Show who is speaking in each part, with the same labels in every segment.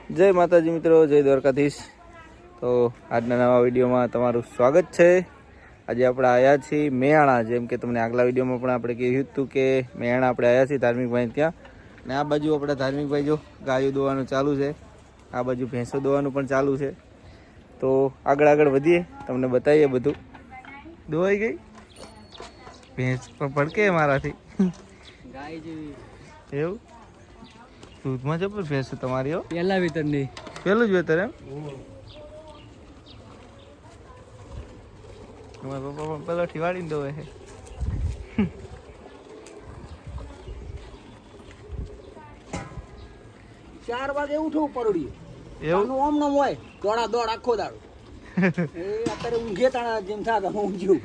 Speaker 1: જય માતાજી મિત્રો, જય દ્વારકાધીશ। તો આજના નવા વિડીયોમાં તમારું સ્વાગત છે। આજે આપણે આવ્યા છીએ મેહાણા। જેમ કે તમને આગલા વિડીયોમાં પણ આપણે કહ્યું હતું કે મેહાણા આપણે આવ્યા છીએ ધાર્મિકભાઈ ત્યાં। ને આ બાજુ આપણા ધાર્મિકભાઈ જો ગાયો દોવાનું ચાલુ છે, આ બાજુ ભેંસો દોવાનું પણ ચાલુ છે। તો આગળ વધીએ, તમને બતાવીએ બધું। દોવાઈ ગઈ ભેંસ પણ પડકે મારાથી
Speaker 2: ગાય જેવી
Speaker 1: એવું દૂધમાં જબર ભેંસ છે તમારી? હો,
Speaker 2: પહેલા વેતર નહીં,
Speaker 1: પેલું જ વેતર એમ? તમારા પપ્પા પણ પેલાથી વાળીને દોવે છે।
Speaker 2: 4 વાગે ઉઠવું પરોડી
Speaker 1: એવું
Speaker 2: ઓમ નમ હોય, દોડા દોડ આખો દાડો અત્યારે ઊંઘે તાણા જેમ થાય હું ઊંઘ્યું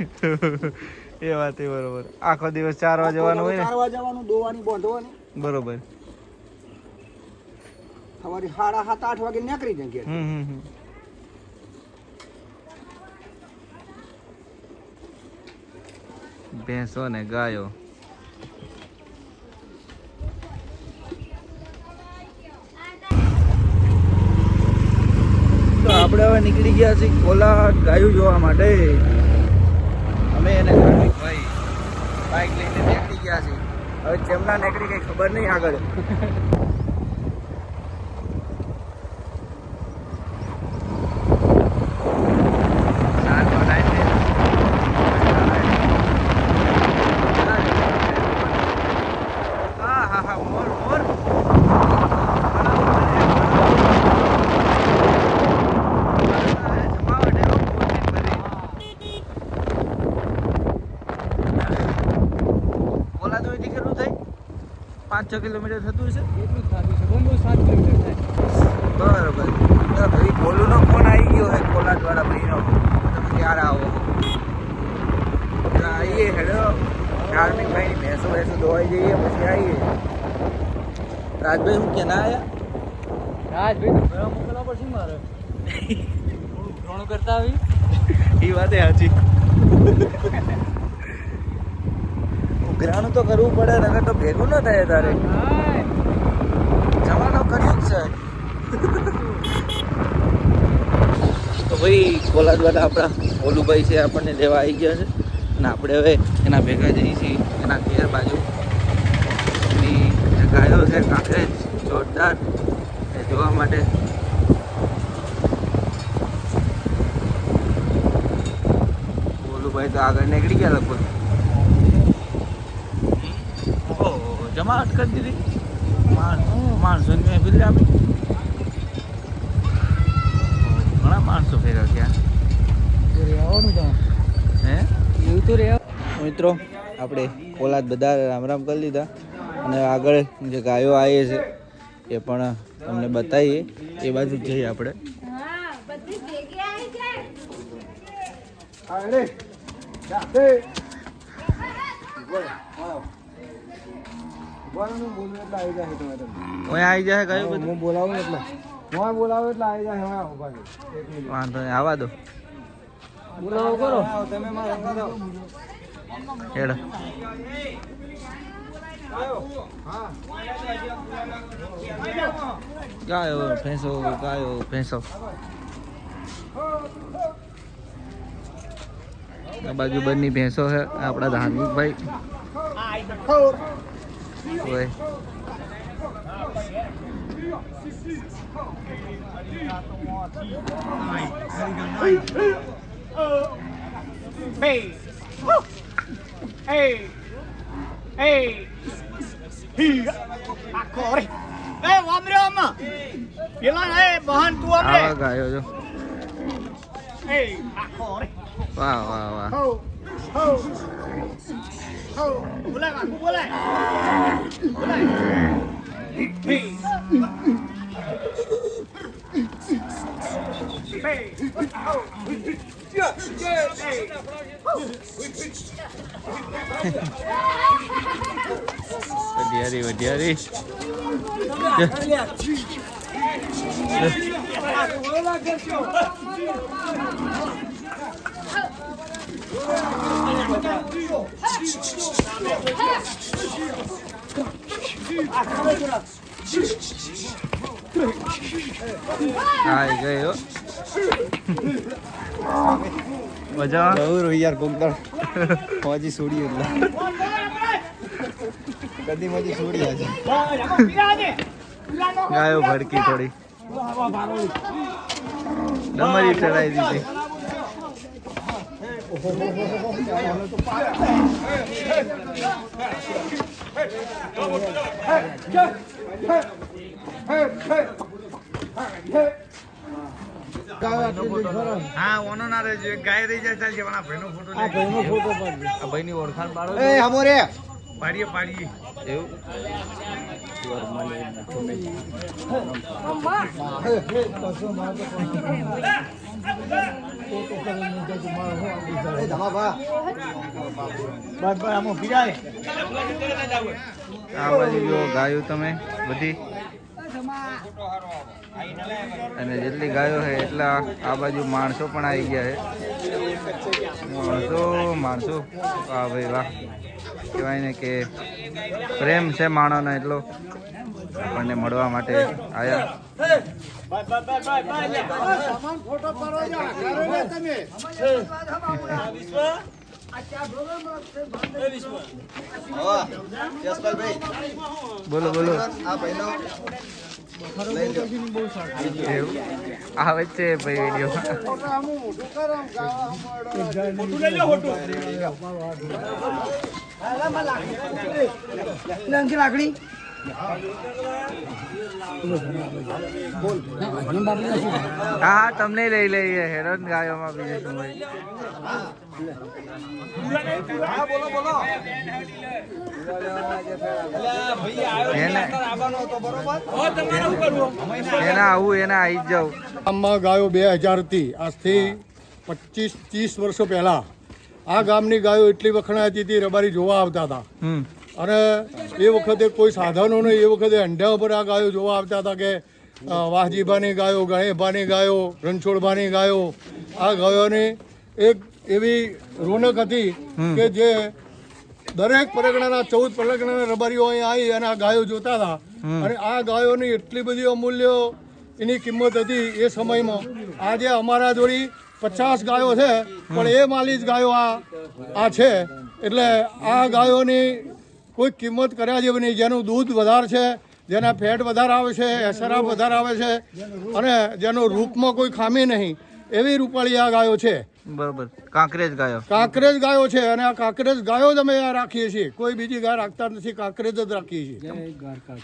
Speaker 1: એ વાત એ બરોબર। આખો દિવસ 4 વાગે જવાનું હોય ને?
Speaker 2: 4 વાગે જવાનું, દોવાની બાંધવાની
Speaker 1: બરોબર।
Speaker 2: સવારે 7:30-8 વાગે નીકળી જાય ઘેર।
Speaker 1: ભેંસો ને ગાયો તો આપણે હવે નીકળી ગયા છીએ કોલાટ ગાયું જોવા માટે। અમે એને ભાઈ બાઇક લઈને નીકળી ગયા છીએ। હવે જેમના નીકળી કઈ ખબર નહીં આગળ। કેટલું થાય? 5-6 કિલોમીટર થતું હશે?
Speaker 2: એટલું થતું છે, બહુ 7 કિલોમીટર થાય।
Speaker 1: બરોબર। તો ભાઈ બોલુનો ફોન આવી ગયો છે કોલાટ વાળા ભાઈનો, તમે ક્યારે આવો? આવીએ હેડો, ધાર્મિક ભાઈ ભેંસો દોવાઈ જઈએ પછી આવીએ। રાજભાઈ હું કે ના આવ્યા?
Speaker 2: રાજભાઈ ઘણા મોકલવા પડશે ને મારે, થોડું ઘણું કરતા આવી
Speaker 1: એ વાત સાચી। ઉઘરાણું તો કરવું પડે, નકર તો ભેગું ન થાય તારે। જવાનો કર્યું જ છે તો ભાઈ કોલાદ વાળા આપણા ઓલુભાઈ છે, આપણને લેવા આવી ગયા છે અને આપણે હવે એના ભેગા જઈએ છીએ એના ઘેર બાજુ। ગાયો છે કાંકરેજ જોરદાર એ જોવા માટે। ઓલુભાઈ તો આગળ નીકળી ગયા લગભગ। જમાવટ કરી દીધી માણસો ને પેલી આપી, ઘણા માણસો ભેગા ગયા।
Speaker 2: રહેવાનું તો
Speaker 1: હે
Speaker 2: એવું તો રહેવા
Speaker 1: મિત્રો, આપણે કોલાદ બધા રામ રામ કરી લીધા અને આગળ જે ગાયો આવી છે એ પણ તમને બતાવીએ। એ બાજુ જઈએ આપણે। આવી જાય ગાયો બધું?
Speaker 2: હું બોલાવું એટલે બોલાવું એટલે આવી જાય।
Speaker 1: વાંધો નહીં, આવવા દો,
Speaker 2: બોલાવો કરો
Speaker 1: તમે હેડો। ગાયો ભેંસો ગાયો ભેંસો। આ બાજુ બંને ભેંસો છે આપણા ધાર્મિકભાઈ હોય। આવા ગાયો જો, વાહ વાહ વાહ। વઢિયારી હા ગયો મજા
Speaker 2: યાર કોકદાર ફોજી છોડી એટલે કદી મજી છોડી આજે
Speaker 1: ગાયો ભડકી થોડી ડમરી ચડાવી દીધી હા ઓનો ના રહેજો એક ગાય રહી જાય ચાલશે પણ આ ભાઈનો ફોટો લે આ ભાઈની ઓળખાણ પાડો
Speaker 2: એ હમો રે
Speaker 1: પાડીએ એવું આ બાજુ જો ગાયો તમે બધી અને જેટલી ગાયો છે એટલા આ બાજુ માણસો પણ આવી ગયા છે માણસો વાહ ભાઈ વાહ કહેવાય ને કે પ્રેમ છે માણસનો એટલો આપણને મળવા માટે આવ્યા બોલો બોલો એવું આવે છે ભાઈ વિડીયો
Speaker 2: લાકડી
Speaker 1: હા તમને લઈ લઈએ હેરાન ગાયોમાં બીજે શું હોય એના આવું એના આવી જ જાઉં
Speaker 3: ગામમાં ગાયો 2000 થી આજથી 25-30 વર્ષો પહેલા આ ગામની ગાયો એટલી વખણાતી હતી રબારી જોવા આવતા હતા અને એ વખતે કોઈ સાધનો નહીં એ વખતે અંડા ઉપર આ ગાયો જોવા આવતા હતા કે વાહજીભાની ગાયો ગણેશભાની ગાયો રણછોડભાની ગાયો આ ગાયોની એક એવી રોનક હતી કે જે દરેક પરગણાના 14 પરગણાના રબારીઓ અહીં આવી અને આ ગાયો જોતા હતા અને આ ગાયોની એટલી બધી અમૂલ્ય એની કિંમત હતી એ સમયમાં આજે અમારા જોડી 50 ગાયો છે પણ એ માલી જ ગાયો આ છે એટલે આ ગાયોની કોઈ કિંમત કર્યા જેવી નહીં જેનું દૂધ વધારે છે જેના ફેટ વધારે આવે છે એસરા વધારે આવે છે અને જેનો રૂપમાં કોઈ ખામી નહીં એવી રૂપાળી આ ગાયો છે
Speaker 1: બરોબર કાંકરેજ ગાયો
Speaker 3: છે અને આ કાંકરેજ ગાયો જ અમે રાખીએ છીએ કોઈ બીજી ગાય રાખતા નથી કાંકરેજ જ રાખીએ છીએ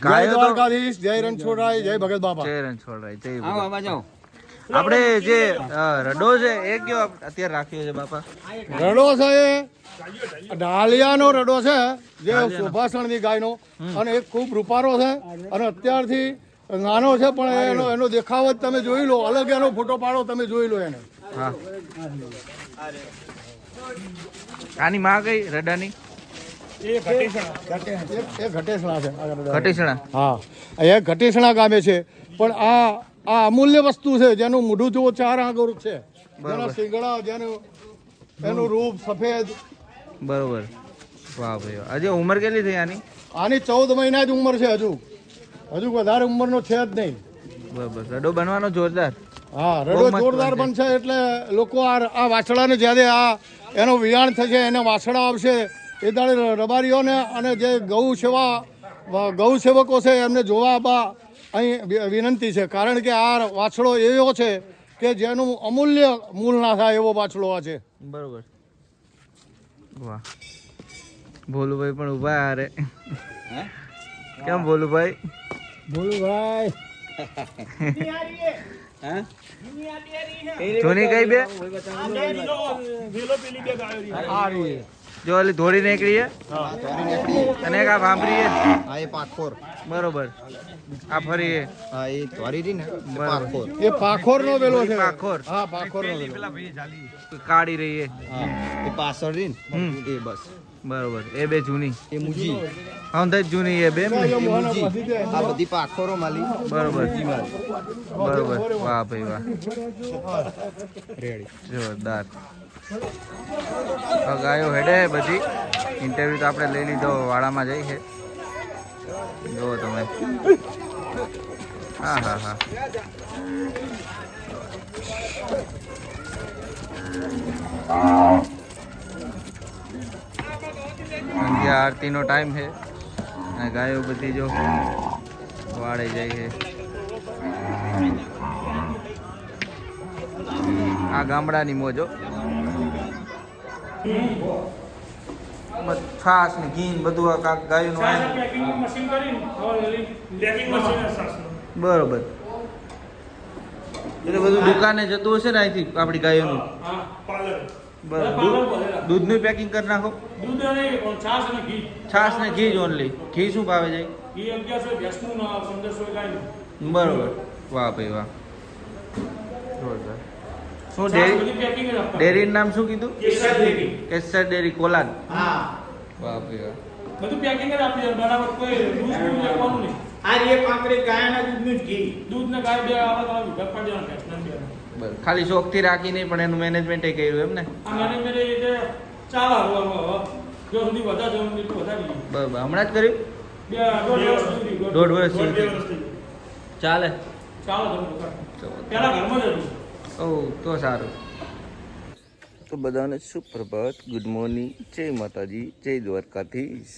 Speaker 3: જય દ્વારકાધીશ જય રણછોડરાય જય ભગત બાબા
Speaker 1: જય રણછોડરાય જય આપણે જે રડો છે એ કયો અત્યારે રાખ્યો છે બાપા
Speaker 3: રડો છે એ ડાલિયાનો રડો છે જે સુભાષણની ગાયનો અને એ ખૂબ રૂપારો છે અને અત્યારથી નાનો છે પણ એનો દેખાવ જ તમે જોઈ લો અલગ એનો ફોટો પાડો તમે જોઈ લો એને
Speaker 1: હા આની માં કઈ રડાની
Speaker 3: એ ઘટેસણા છે
Speaker 1: ઘટેસણા
Speaker 3: હા એ ઘટેસણા ગામે છે પણ આ અમૂલ્ય વસ્તુ છે જેનું મોઢું જુઓ 4 આંગળ છે જેના શિંગડા જેનું એનું રૂપ સફેદ
Speaker 1: બરોબર વાહ ભાઈ હજી ઉંમર કેટલી થઈ આની
Speaker 3: 14 મહિના જ ઉંમર છે હજુ વધારે ઉંમરનો છે જ નહીં
Speaker 1: બરોબર રડો બનવાનો જોરદાર
Speaker 3: હા રડો જોરદાર બનશે એટલે લોકો આ વાછડાને જ્યારે એનો વિયાણ થશે એને વાછડા આવશે એ દાડે રબારીઓને અને જે ગૌ સેવકો છે એમને જોવા આવવા અહીં વિનંતી છે કારણ કે આ વાછડો એવો છે કે જેનું અમૂલ્ય મૂળ ના થાય એવો વાછડો આ છે
Speaker 1: બરોબર વાહ ભોલુભાઈ પણ ઉભા હારે કેમ ભોલુભાઈ જૂની કઈ બે જો ઓલી ધોળી નીકળી અને એક આ ભાંભરી
Speaker 2: આ એ પાખોર
Speaker 1: બરોબર આ ફરી
Speaker 2: હા એ ધોરી રી ને પાખોર
Speaker 3: એ પાખોરનો વેલો છે
Speaker 1: પાખોર
Speaker 3: હા પાખોરનો વેલો
Speaker 1: કાઢી રહી
Speaker 2: હા એ પાછળ રી ને એ બસ
Speaker 1: બરોબર એ બે જૂની
Speaker 2: એ મુજી
Speaker 1: હા જ જૂની એ બે
Speaker 2: મુજી આ બધી પાખોરો માલી
Speaker 1: બરોબર બરોબર વાહ ભાઈ વાહ
Speaker 2: રેડી
Speaker 1: જોરદાર ગાયો હેડે બધી ઇન્ટરવ્યુ તો આપણે લઈ લીધો વાડામાં જઈ છે જુઓ તમે હા હા હા સંધ્યા આરતીનો ટાઈમ છે અને ગાયો બધી જો વાળે જાય છે. આ ગામડાની મોજો છાસ ને ઘી ને બધું આ કાંક ગાયોનું આવે. બરોબર એટલે બધું દુકાને જતું હશે ને અહીંથી આપણી ગાયોનું. બરોબર દૂધનું પેકિંગ કરી નાખો. છાસ ને ઘી જ ઓનલી. ઘી શું ભાવે જાય? બરોબર વાહ ભાઈ વાહ. જોરદાર. શું ડેરીનું નામ શું કીધું? કેસર ડેરી કોલાદ. વાહ ભાઈ વાહ.
Speaker 4: બધું પેકિંગ જ આપી દે બરાબર. કોઈ દૂધ લેવાનું નહીં.
Speaker 2: આ રે પાકડી ગાયના દૂધનું જ ઘી.
Speaker 4: દૂધ ને ગાય બે આવા વેપાર દેવાના ટેક્સ નથી.
Speaker 1: બરાબર ખાલી શોખથી રાખી નહીં પણ એનું મેનેજમેન્ટ કર્યું એમ ને?
Speaker 4: આ મેનેજમેન્ટ રીતે ચાલે હવે જો સુધી વધારે જવું એટલું વધારી.
Speaker 1: બરાબર હમણાં જ કર્યું?
Speaker 4: દોઢ
Speaker 1: 1.5 વર્ષ ચાલે.
Speaker 4: ચાલો પેલા ઘરમાં જ હતું.
Speaker 1: ઓહ તો સારું. તો બધાને સુપ્રભાત, ગુડ મોર્નિંગ, જય માતાજી, જય દ્વારકાધીશ.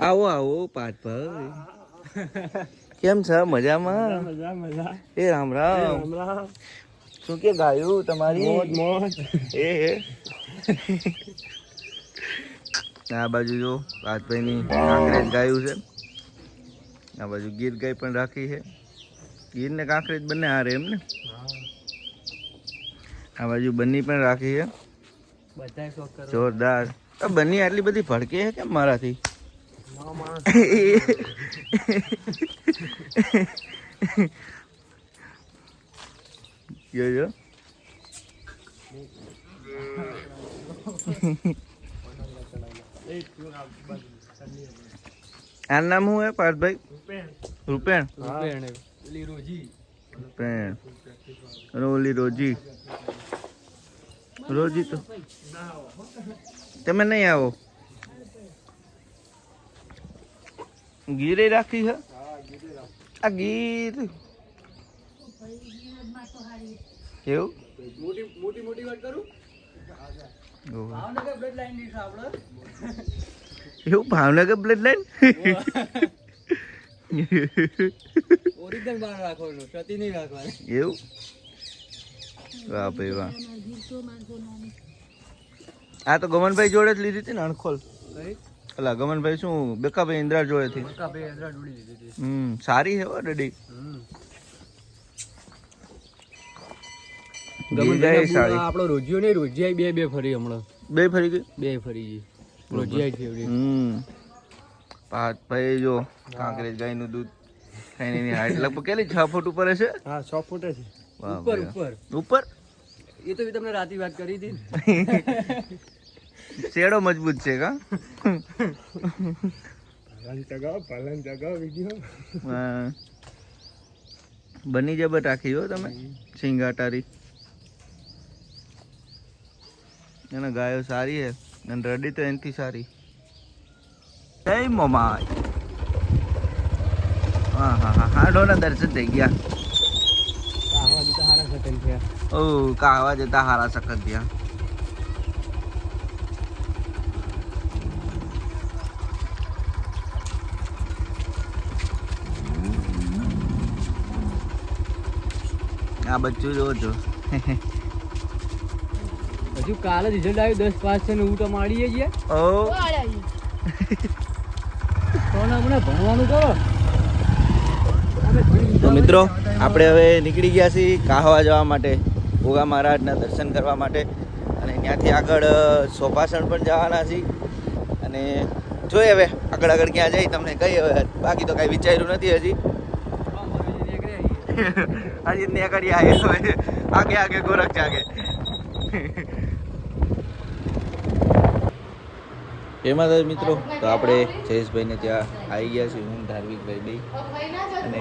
Speaker 1: આવો આવો પાર્થભાઈ, કેમ છે? મજામાં? એ રામ રામ. શું કે ગાયું તમારી? એ આ બાજુ જો પાર્થભાઈની કાંકરેજ ગાયું છે. આ બાજુ ગીર ગાય પણ રાખી છે. ગીર ને કાંકરેજ બંને હારે એમ ને? આ બાજુ બન્ની પણ રાખી છે. જોરદાર. બન્ની આટલી બધી ભડકે છે કેમ મારાથી? જો આ નામ શું હે પાર્થભાઈ? રૂપેણ. રૂપેણ. ઓલી રોજી. રોજી તો તમે નહીં આવો. ગીરે રાખી છે આ ગીર. કેવું
Speaker 2: મોટી વાત કરું. ભાવનગર બ્લડ લાઈન ની છે આપણે.
Speaker 1: એવું ભાવનગર બ્લડ લાઈન?
Speaker 2: ઓરિજિનલ બાર રાખવાનું, સતી નહીં રાખવાની.
Speaker 1: એવું? વાહ ભાઈ વાહ. આ તો ગમનભાઈ જોડે જ લીધી હતી ને અણખોલ. અલા ગમનભાઈ શું બેકાભાઈ ઇન્દ્રા જોડે થી? સારી છે હો ડડી.
Speaker 2: આપણો રોજિયો નહીં, રોજિયા બે ફરી હમણાં.
Speaker 1: બે ફરી ગઈ?
Speaker 2: બે ફરી ગઈ. રોજિયા ફેવરેટ.
Speaker 1: ભાઈ જો કાંકરેજ ગાયનું દૂધ ખાઈને એની હાઈટ લગભગ કેટલી 6 ફૂટ ઉપર હશે?
Speaker 2: હા 6 ફૂટ છે.
Speaker 1: ઉપર ઉપર
Speaker 2: એ તો તમને રાતી વાત કરી હતી.
Speaker 1: શેડો મજબૂત છે કા? બની જબર રાખી હો તમે. સિંગાટારી એના ગાયો સારી હે અને રડી તો એનથી સારી. જય મોમાઈ. હા હા હા હાડોના દર્શન થઈ ગયા. ઓ કાવા જતા હારા સખત થયા. આ બચ્ચું જો છો.
Speaker 2: હજુ કાલે રિઝલ્ટ આવ્યું 10 પાસ છે ને હું તો માડીએ છીએ.
Speaker 1: ઓ
Speaker 2: ભણવાનું કરો.
Speaker 1: તો મિત્રો આપણે હવે નીકળી ગયા છીએ કાહવા જવા માટે, ગોગા મહારાજના દર્શન કરવા માટે. અને ત્યાંથી આગળ સોપાસણ પણ જવાના છીએ. અને જોઈએ હવે આગળ આગળ ક્યાં જાય તમને કહી. હવે બાકી તો કાંઈ વિચાર્યું નથી હજી. હજી નીકળી આવે આગે આગે ગોરખ જાગે. એમાં તો મિત્રો તો આપણે જયેશભાઈને ત્યાં આવી ગયા છીએ, હું ધાર્મિકભાઈ બે. અને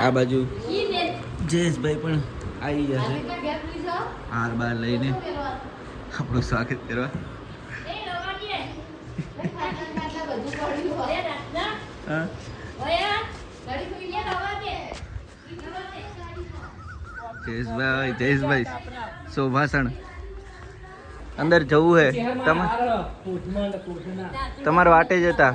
Speaker 1: આ બાજુ જયેશભાઈ પણ આવી ગયા છે હાર બાર લઈને આપણું સ્વાગત કરવા. જયેશભાઈ શોભાસણ અંદર જવું હે તમારે વાટે જતા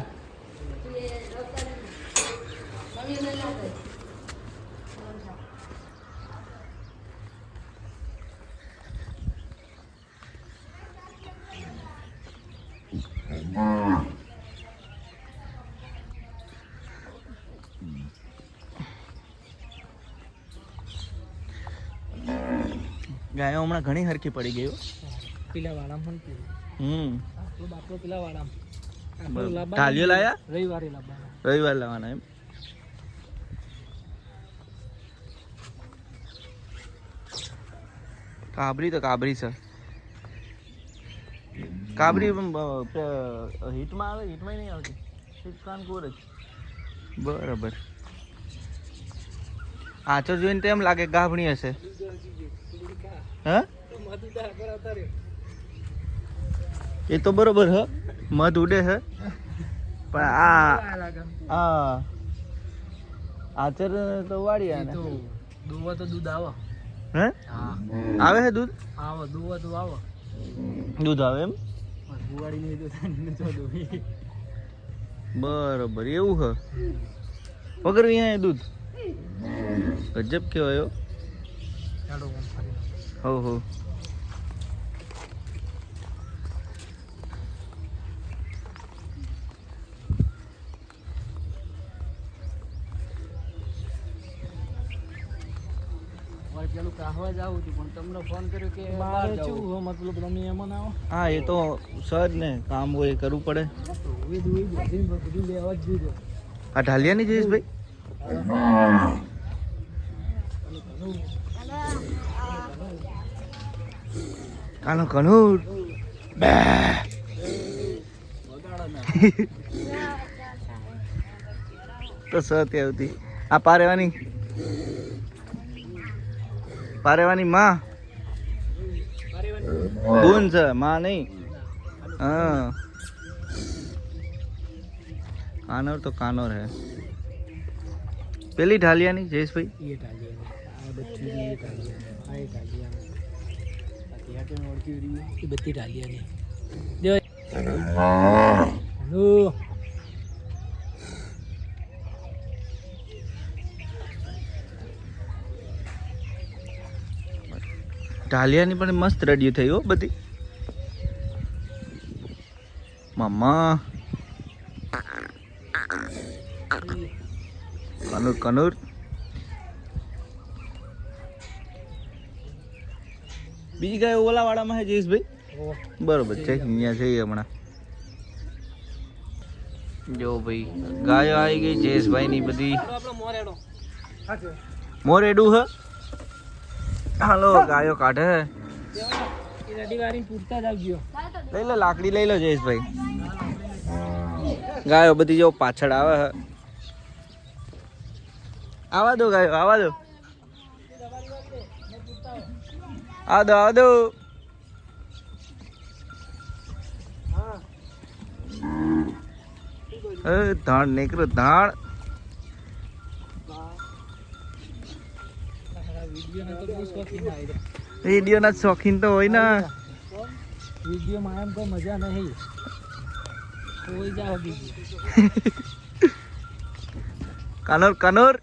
Speaker 1: ગાયો હમણાં ઘણી હરખી પડી ગઈ
Speaker 2: પેલા વાળામાં પણ આપણો બાપરો પેલા વાળામાં
Speaker 1: ઢાલિયો લાયા
Speaker 2: રવિવારે લાવવાના
Speaker 1: રવિવાર લાવવાના એમ કાબરી તો કાબરી છે કાબરી હિટમાં આવે હિટમાં નહીં આવતી હિટ કાનપુર જ બરાબર આચર જોઈને તો એમ લાગે ગાભણી હશે હા એ તો બરોબર હ મધ ઉડે છે પણ આ આચર તો વાળી આને
Speaker 2: દુવા તો દૂધ આવે
Speaker 1: હે આવે છે દૂધ
Speaker 2: આવે દુવા તો આવે
Speaker 1: દૂધ આવે એમ
Speaker 2: બુવાડી નહીં
Speaker 1: બરોબર એવું હ વગર અહીંયા દૂધ ગજબ કેવાયો હો હો
Speaker 2: પેલું કાહવા જાવું હતું પણ તમને ફોન કર્યો કે બહાર જવું મતલબ તમે એમાં આવો
Speaker 1: હા એ તો સજ ને કામ હોય એ કરવું પડે
Speaker 2: બધું લેવા જ જોઈએ
Speaker 1: આ ઢાલિયાની જઈશ ભાઈ કાનો કનૂર બે તો સત આવતી આ પારેવાની માં બૂન છે માં નહીં હા કાનોર તો કાનોર હે પેલી ઢાલિયાની જયેશભાઈ
Speaker 2: ये डालिए आ बच्ची ये डालिए आ ये डालिए बाकी हटे में ओळखी रही ये बत्ती डालिए ने जो हेलो
Speaker 1: ઢાલિયાની પણ મસ્ત રડિયું થઈ હો બધી મમ્મા કનૂર કનૂર બીજી ગાય ઓલા વાળામાં હે જયેશભાઈ બરોબર છે અહીંયા છે હમણાં જો ભાઈ ગાયો આવી ગઈ જયેશભાઈ ની બધી
Speaker 2: આપણો મોરેડો
Speaker 1: મોર એડું હ હાલો ગાયો કાઢે
Speaker 2: એ રેડી વારી પૂરતા જ આવજો
Speaker 1: લઈ લો લાકડી લઈ લો જયેશભાઈ ગાયો બધી જો પાછળ આવે હે આવા દો ગાયો આવા દો આવા દો ધાણ નીકળો ધાણ વિડીયો ના શોખીન તો હોય ને
Speaker 2: વિડીયો માં એમ કોઈ મજા નહીં કોઈ જાવ બીજી
Speaker 1: કાનોર કાનોર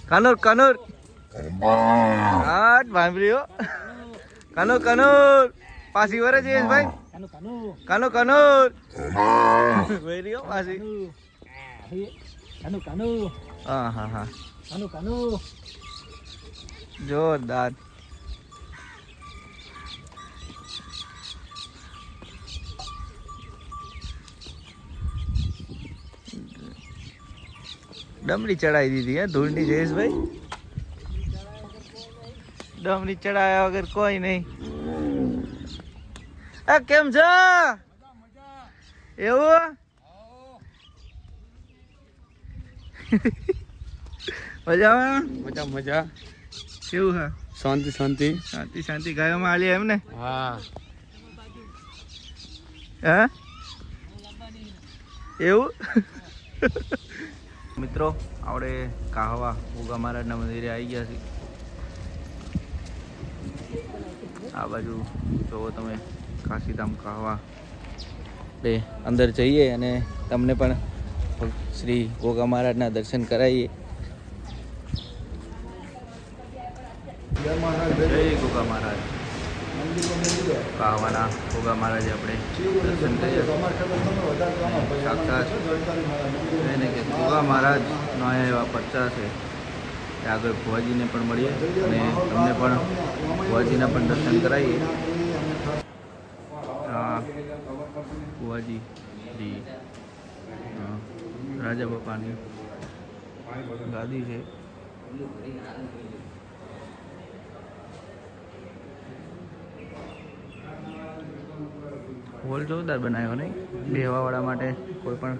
Speaker 1: કાનોર કાનોર આટ ભાંભરીઓ કાનોર કાનોર પાછી વરે જયેશભાઈ
Speaker 2: કાનો કાનો
Speaker 1: કાનોર કાનોર વેરીઓ પાછી
Speaker 2: કાનો કાનો
Speaker 1: હા હા હા
Speaker 2: કાનો કાનો
Speaker 1: જોરદાર ડમરી ચડાવી દીધી હે ધૂળની જયેશભાઈ ડમરી ચડાવ્યા વગર કોઈ નહીં આ કેમ છે એવું મજામાં
Speaker 2: મજા મજા
Speaker 1: કેવું હે
Speaker 2: શાંતિ શાંતિ
Speaker 1: શાંતિ શાંતિ ગાયોમાં આલી એમ ને
Speaker 2: હા
Speaker 1: હે એવું મિત્રો આપણે કાહવા ઉગા મહારાજના મંદિરે આવી ગયા છીએ આ બાજુ જોવો તમે કાશીધામ કહવા આપણે અંદર જઈએ અને તમને પણ શ્રી ગોગા મહારાજના દર્શન કરાવીએ. જય ગોગા મહારાજ. કહવાના ગોગા મહારાજે આપણે દર્શન કર્યા. સાક્ષાત એને કે ગોગા મહારાજનો અહીંયા એવા પરચા છે કે આગળ ભુવાજીને પણ મળીએ અને તમને પણ ભુવાજીના પણ દર્શન કરાવીએ. ભુવાજી શ્રી રાજા બાપાની ગાદી છે. હોલ જોરદાર બનાવ્યો નહીં, બેહવાવાળા માટે કોઈ પણ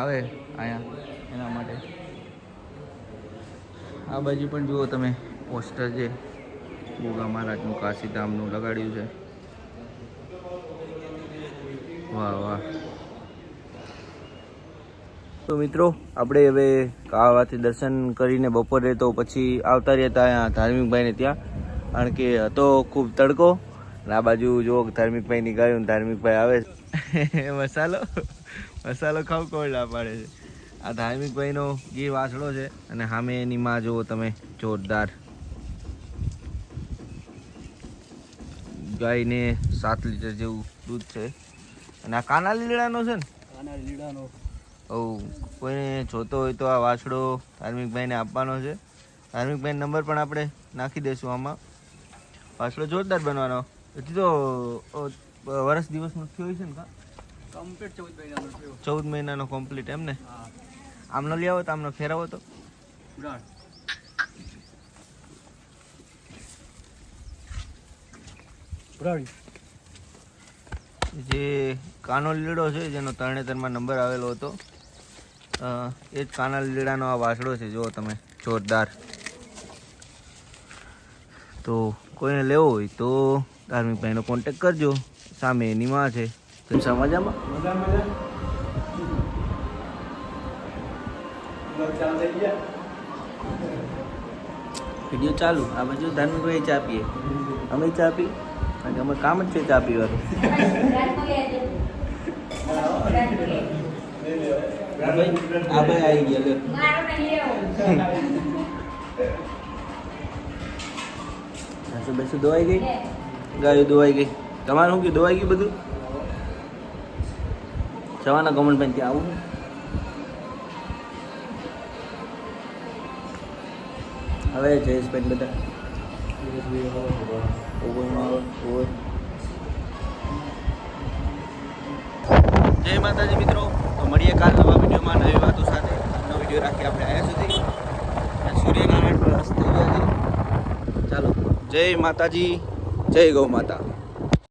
Speaker 1: આવે અહીંયા એના માટે. આ બાજુ પણ જુઓ તમે પોસ્ટર છે ગોગા મહારાજનું કાશીધામનું લગાડ્યું છે. વાહ વાહ. તો મિત્રો આપણે હવે કાવાથી દર્શન કરીને બપોરે તો પછી આવતા રહ્યા હતા અહીંયા ધાર્મિકભાઈને ત્યાં, કારણ કે હતો ખૂબ તડકો. અને આ બાજુ જો ધાર્મિકભાઈની ગાયું, ધાર્મિકભાઈ આવે મસાલો ખાવ કોણ ના પાડે છે. આ ધાર્મિકભાઈનો ઘી વાસળો છે અને સામે એની માં જુઓ તમે, જોરદાર ગાયને 7 લીટર જેવું દૂધ છે. અને આ કાના લીલાનો છે ને,
Speaker 2: આના લીડાનો
Speaker 1: કોઈને જોતો હોય તો આ વાસળો ધાર્મિકભાઈને આપવાનો છે. ધાર્મિકભાઈ નંબર પણ આપણે નાખી દઈશું આમાં. વાસળો જોરદાર બનવાનો. એટલે તો વર્ષ દિવસનો થયો છે ને?
Speaker 2: કમ્પ્લીટ 14 મહિનાનો થયો.
Speaker 1: 14 મહિનાનો કમ્પ્લીટ એમ ને? આમનો લઈ આવો તો આમનો ફેરવો તો જે કાનો લીડો છે જેનો તરણેતરમાં નંબર આવેલો હતો એ જ કાના લીડાનો આ વાસળો છે. જુઓ તમે, જોરદાર. તો કોઈને લેવો હોય તો ધાર્મિકભાઈનો કોન્ટેક કરજો. સામે એની માં છે. મજામાં વિડીયો ચાલુ. આ બાજુ ધાર્મિકભાઈ ચા પીએ, અમે ચા પી, કારણ કે અમે કામ જ છે ચા પીવાનું. આ ભાઈ આવી ગયા. બેસું દોવાઈ ગઈ, ગાયું દોવાઈ ગઈ. તમારે શું કયું, દોવાઈ ગયું બધું? જવાના ગમનભાઈ ત્યાં આવું. હવે જયેશભાઈ બધા જય માતાજી મિત્રો. તો મળીએ કાલ નવા વિડીયોમાં નવી વાતો સાથે. નવો વિડીયો રાખી આપણે આવ્યા સુધી. સૂર્યનારાયણ પણ અસ્ત થઈ ગયા છે. ચાલો, જય માતાજી, જય ગૌ માતા.